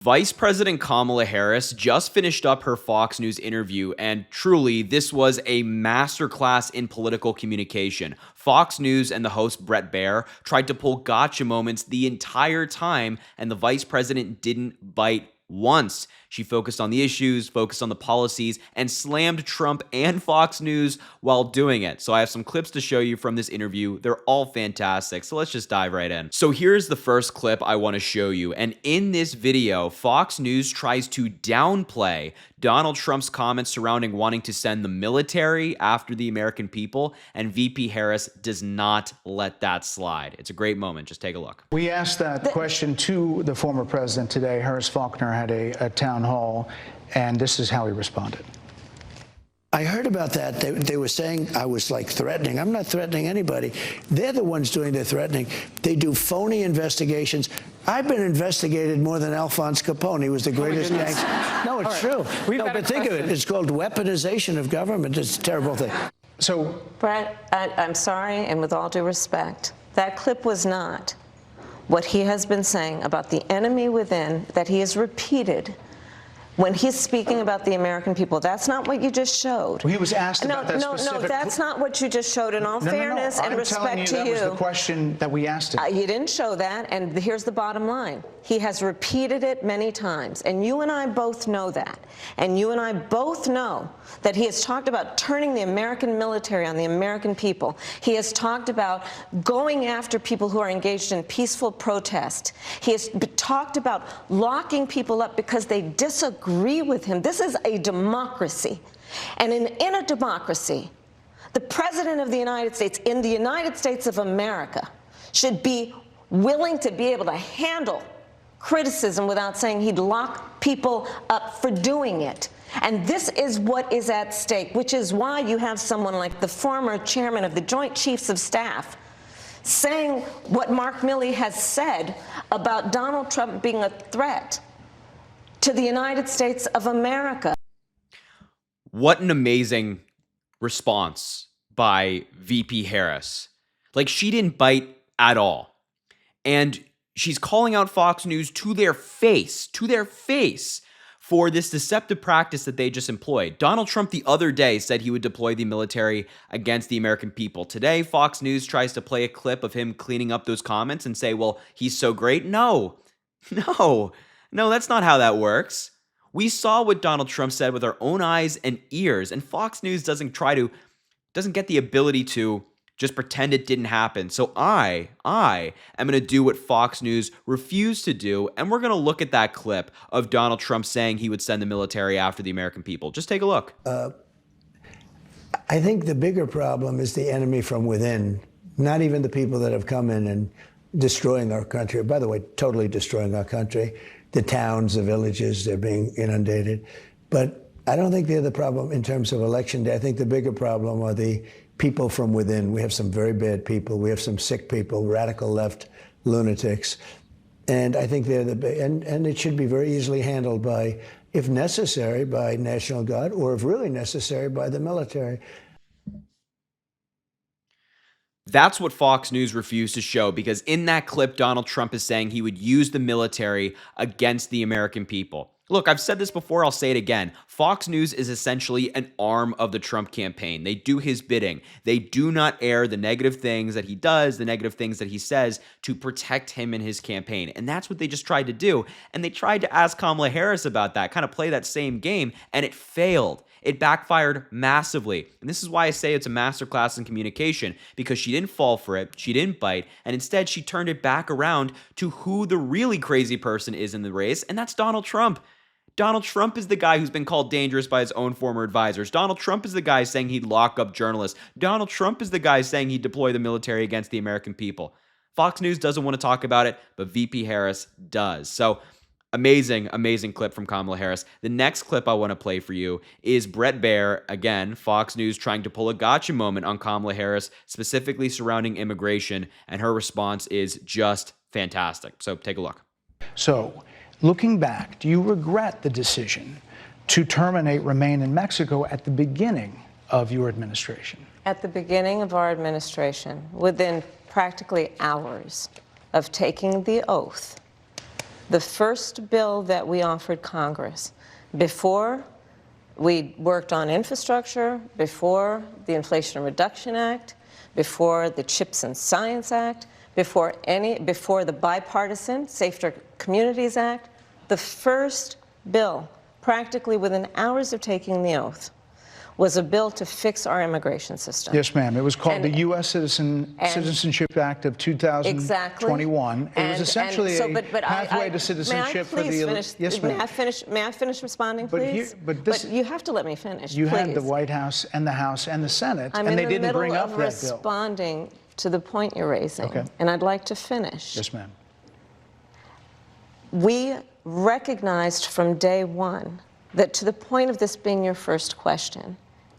Vice President Kamala Harris just finished up her Fox News interview, and truly, this was a masterclass in political communication. Fox News and the host Bret Baier tried to pull gotcha moments the entire time, and the vice president didn't bite once. She focused on the issues, focused on the policies, and slammed Trump and Fox News while doing it. So I have some clips to show you from this interview. They're all fantastic. So let's just dive right in. So here's the first clip I want to show you. And in this video, Fox News tries to downplay Donald Trump's comments surrounding wanting to send the military after the American people, and VP Harris does not let that slide. It's a great moment. Just take a look. We asked that question to the former president today. Harris Faulkner had a town hall, and this is how he responded. I heard about that. They were saying I was like threatening. I'm not threatening anybody. They're the ones doing the threatening. They do phony investigations. I've been investigated more than Alphonse Capone. He was the greatest gangster. No, it's true. No, but think of it. It's called weaponization of government. It's a terrible thing. So, Brett, I'm sorry, and with all due respect, that clip was not what he has been saying about the enemy within that he has repeated when he's speaking about the American people. That's not what you just showed. Well, he was asked about that specific... No, that's not what you just showed. In all fairness and respect to you... that was the question that we asked him. You didn't show that, and here's the bottom line. He has repeated it many times, and you and I both know that. And you and I both know that he has talked about turning the American military on the American people. He has talked about going after people who are engaged in peaceful protest. He has talked about locking people up because they disagree with him. This is a democracy. And in a democracy, the President of the United States, in the United States of America, should be willing to be able to handle criticism without saying he'd lock people up for doing it. And this is what is at stake, which is why you have someone like the former chairman of the Joint Chiefs of Staff saying what Mark Milley has said about Donald Trump being a threat to the United States of America. What an amazing response by VP Harris. Like, she didn't bite at all. And she's calling out Fox News to their face, for this deceptive practice that they just employed. Donald Trump the other day said he would deploy the military against the American people. Today, Fox News tries to play a clip of him cleaning up those comments and say, well, he's so great. No, that's not how that works. We saw what Donald Trump said with our own eyes and ears, and Fox News doesn't get the ability to just pretend it didn't happen. So I am going to do what Fox News refused to do, and we're going to look at that clip of Donald Trump saying he would send the military after the American people. Just take a look. I think the bigger problem is the enemy from within, not even the people that have come in and destroying our country. By the way, totally destroying our country. The towns, the villages, they're being inundated. But I don't think they're the problem in terms of election day. I think the bigger problem are the people from within. We have some very bad people. We have some sick people, radical left lunatics. And I think they're and it should be very easily handled by, if necessary, by National Guard, or if really necessary, by the military. That's what Fox News refused to show, because in that clip, Donald Trump is saying he would use the military against the American people. Look, I've said this before, I'll say it again. Fox News is essentially an arm of the Trump campaign. They do his bidding. They do not air the negative things that he does, the negative things that he says, to protect him in his campaign. And that's what they just tried to do. And they tried to ask Kamala Harris about that, kind of play that same game, and it failed. It backfired massively. And this is why I say it's a masterclass in communication, because she didn't fall for it, she didn't bite, and instead she turned it back around to who the really crazy person is in the race, and that's Donald Trump. Donald Trump is the guy who's been called dangerous by his own former advisors. Donald Trump is the guy saying he'd lock up journalists. Donald Trump is the guy saying he'd deploy the military against the American people. Fox News doesn't want to talk about it, but VP Harris does. So amazing clip from Kamala Harris. The next clip I want to play for you is Bret Baier, again, Fox News trying to pull a gotcha moment on Kamala Harris, specifically surrounding immigration, and her response is just fantastic. So take a look. So, looking back, do you regret the decision to terminate Remain in Mexico at the beginning of your administration? At the beginning of our administration, within practically hours of taking the oath, the first bill that we offered Congress, before we worked on infrastructure, before the Inflation Reduction Act, before the CHIPS and Science Act, before the bipartisan Safer Communities Act, the first bill, practically within hours of taking the oath, was a bill to fix our immigration system. Yes, ma'am. It was called the U.S. Citizenship Act of 2021. Exactly. It was essentially a pathway to citizenship for the elite. Yes, ma'am. May I finish responding, please? But you have to let me finish, You please. had the White House and the House and the Senate, and they didn't bring up that bill. I'm in the middle of responding to the point you're raising, and I'd like to finish. Yes, ma'am. We recognized from day one that, to the point of this being your first question,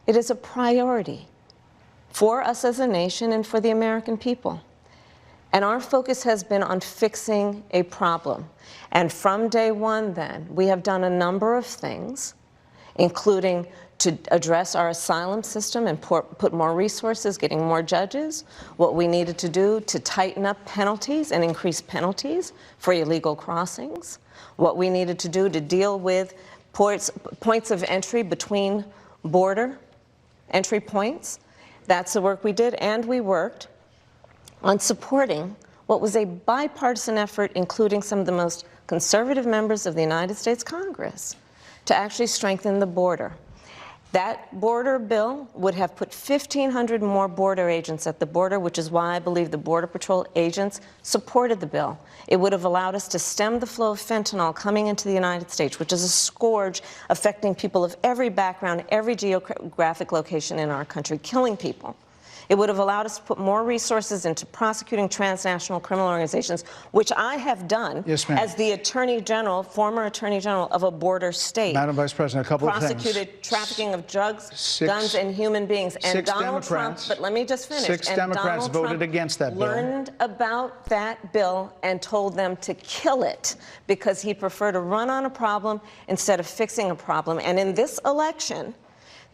it is a priority for us as a nation and for the American people. And our focus has been on fixing a problem. And from day one, then, we have done a number of things, including to address our asylum system and put more resources, getting more judges, what we needed to do to tighten up penalties and increase penalties for illegal crossings, what we needed to do to deal with points of entry between border entry points. That's the work we did, and we worked on supporting what was a bipartisan effort, including some of the most conservative members of the United States Congress, to actually strengthen the border. That border bill would have put 1,500 more border agents at the border, which is why I believe the Border Patrol agents supported the bill. It would have allowed us to stem the flow of fentanyl coming into the United States, which is a scourge affecting people of every background, every geographic location in our country, killing people. It would have allowed us to put more resources into prosecuting transnational criminal organizations, which I have done as the Attorney General, former Attorney General of a border state. Madam Vice President, a couple of things. Prosecuted trafficking of drugs, guns, and human beings. And Donald Trump, but let me just finish. 6 Democrats voted against that bill. Learned about that bill and told them to kill it because he preferred to run on a problem instead of fixing a problem. And in this election,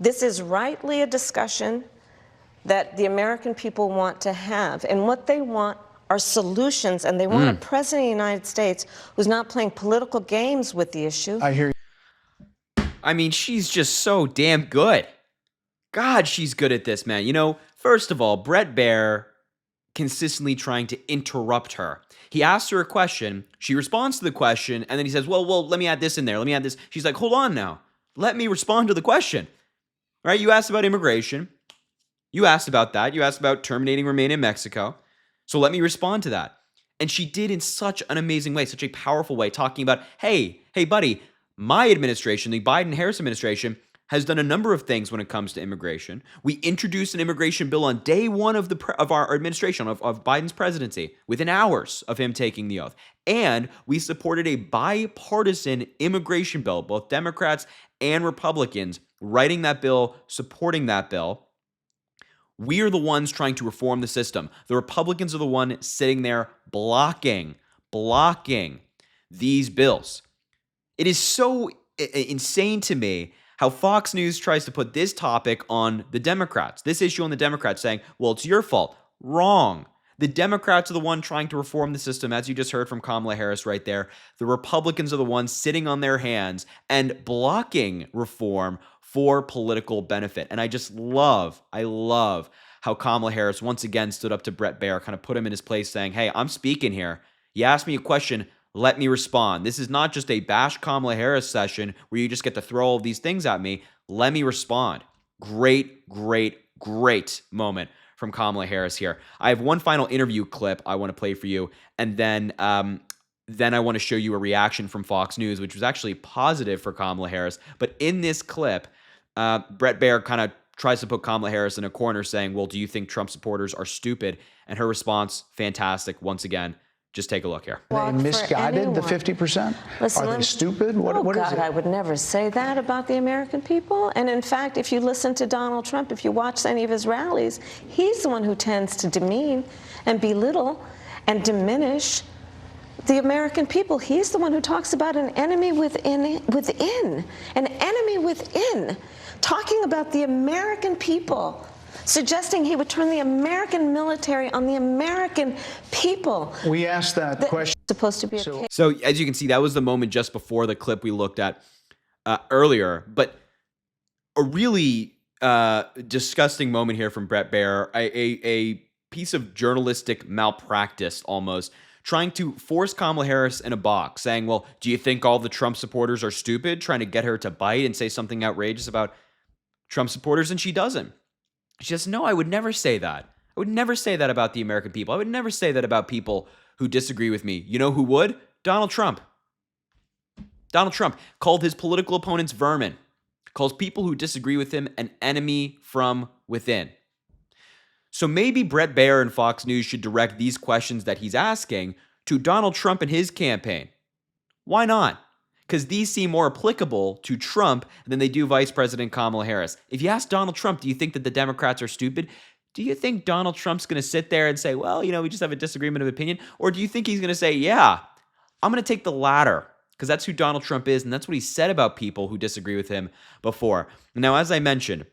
this is rightly a discussion that the American people want to have. And what they want are solutions, and they want a president of the United States who's not playing political games with the issue. I hear you. I mean, she's just so damn good. God, she's good at this, man. You know, first of all, Bret Baier consistently trying to interrupt her. He asks her a question, she responds to the question, and then he says, well, let me add this in there, let me add this. She's like, hold on now. Let me respond to the question. Right? You asked about immigration. You asked about that. You asked about terminating Remain in Mexico. So let me respond to that. And she did in such an amazing way, such a powerful way, talking about, hey, buddy, my administration, the Biden-Harris administration, has done a number of things when it comes to immigration. We introduced an immigration bill on day one of our administration, of Biden's presidency, within hours of him taking the oath. And we supported a bipartisan immigration bill, both Democrats and Republicans writing that bill, supporting that bill. We are the ones trying to reform the system. The Republicans are the one sitting there blocking these bills. It is so insane to me how Fox News tries to put this topic on the Democrats, this issue on the Democrats, saying, well, it's your fault. Wrong. The Democrats are the one trying to reform the system, as you just heard from Kamala Harris right there. The Republicans are the ones sitting on their hands and blocking reform for political benefit. And I love how Kamala Harris once again stood up to Bret Baier, kind of put him in his place, saying, hey, I'm speaking here. You asked me a question, let me respond. This is not just a bash Kamala Harris session where you just get to throw all of these things at me. Let me respond. Great moment from Kamala Harris here. I have one final interview clip I want to play for you, and then I want to show you a reaction from Fox News, which was actually positive for Kamala Harris. But in this clip, Bret Baier kind of tries to put Kamala Harris in a corner saying, well, do you think Trump supporters are stupid? And her response, fantastic. Once again, just take a look here. Are they misguided, the 50%? Listen, are they stupid? What is it? I would never say that about the American people. And in fact, if you listen to Donald Trump, if you watch any of his rallies, he's the one who tends to demean and belittle and diminish the American people. He's the one who talks about an enemy within, an enemy within, talking about the American people suggesting he would turn the American military on the American people. We asked that question. Supposed to be a case. So as you can see, that was the moment just before the clip we looked at earlier. But a really disgusting moment here from Brett Baier, a piece of journalistic malpractice almost, trying to force Kamala Harris in a box, saying, well, do you think all the Trump supporters are stupid? Trying to get her to bite and say something outrageous about Trump supporters, and she doesn't. She says, no, I would never say that. I would never say that about the American people. I would never say that about people who disagree with me. You know who would? Donald Trump. Donald Trump called his political opponents vermin, calls people who disagree with him an enemy from within. So maybe Brett Baier and Fox News should direct these questions that he's asking to Donald Trump and his campaign. Why not? Because these seem more applicable to Trump than they do Vice President Kamala Harris. If you ask Donald Trump, do you think that the Democrats are stupid? Do you think Donald Trump's going to sit there and say, well, we just have a disagreement of opinion? Or do you think he's going to say, yeah, I'm going to take the latter? Because that's who Donald Trump is, and that's what he said about people who disagree with him before. Now, as I mentioned,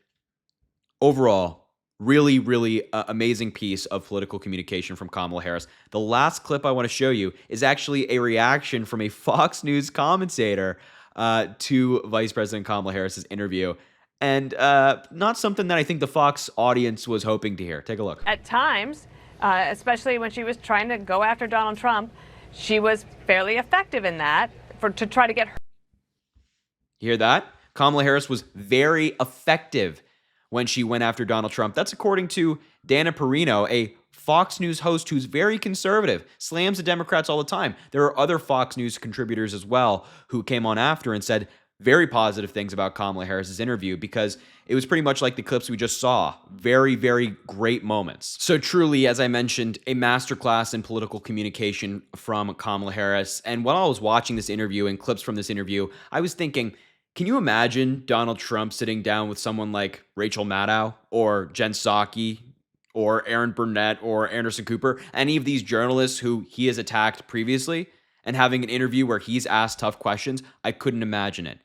overall, really, really amazing piece of political communication from Kamala Harris. The last clip I want to show you is actually a reaction from a Fox News commentator to Vice President Kamala Harris's interview. And not something that I think the Fox audience was hoping to hear. Take a look. At times, especially when she was trying to go after Donald Trump, she was fairly effective in that to try to get her. You hear that? Kamala Harris was very effective when she went after Donald Trump. That's according to Dana Perino, a Fox News host who's very conservative, slams the Democrats all the time. There are other Fox News contributors as well who came on after and said very positive things about Kamala Harris's interview, because it was pretty much like the clips we just saw. Very, very great moments. So truly, as I mentioned, a masterclass in political communication from Kamala Harris. And while I was watching this interview and clips from this interview, I was thinking, can you imagine Donald Trump sitting down with someone like Rachel Maddow or Jen Psaki or Aaron Burnett or Anderson Cooper, any of these journalists who he has attacked previously, and having an interview where he's asked tough questions? I couldn't imagine it.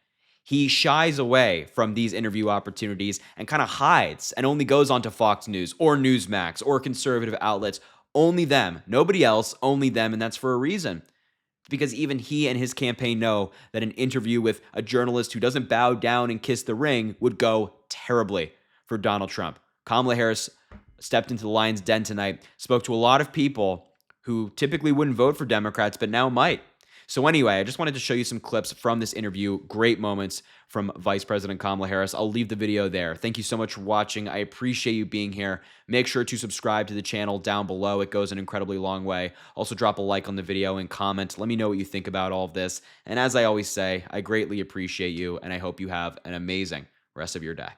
He shies away from these interview opportunities and kind of hides and only goes on to Fox News or Newsmax or conservative outlets. Only them, nobody else, only them, and that's for a reason. Because even he and his campaign know that an interview with a journalist who doesn't bow down and kiss the ring would go terribly for Donald Trump. Kamala Harris stepped into the lion's den tonight, spoke to a lot of people who typically wouldn't vote for Democrats, but now might. So anyway, I just wanted to show you some clips from this interview. Great moments from Vice President Kamala Harris. I'll leave the video there. Thank you so much for watching. I appreciate you being here. Make sure to subscribe to the channel down below. It goes an incredibly long way. Also, drop a like on the video and comment. Let me know what you think about all of this. And as I always say, I greatly appreciate you, and I hope you have an amazing rest of your day.